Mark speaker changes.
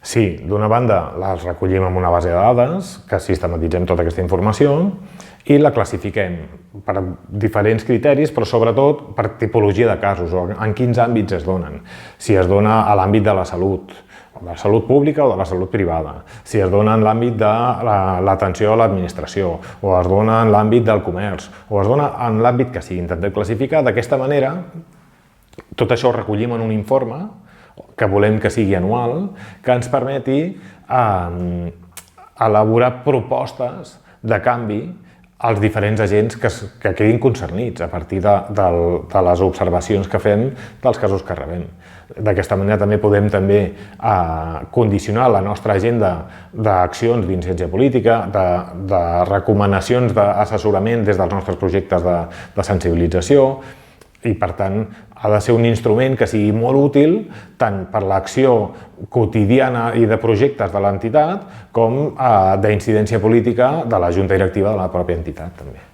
Speaker 1: Sí, d'una banda les recollim en una base de dades, que sistematitzem tota aquesta informació i la classifiquem per diferents criteris, però sobretot per tipologia de casos o en quins àmbits es donen. Si es dona a l'àmbit de la salut pública o de la salut privada, si es dona en l'àmbit de l'atenció a l'administració, o es dona en l'àmbit del comerç, o es dona en l'àmbit que sigui. Intentem classificar d'aquesta manera, tot això ho recollim en un informe que volem que sigui anual, que ens permeti elaborar propostes de canvi als diferents agents que quedin concernits a partir de les observacions que fem dels casos que rebem. D'aquesta manera també podem condicionar la nostra agenda d'accions d'incidència política, de recomanacions d'assessorament des dels nostres projectes de sensibilització, i per tant ha de ser un instrument que sigui molt útil tant per l'acció quotidiana i de projectes de l'entitat com d'incidència política de la junta directiva de la pròpia entitat també.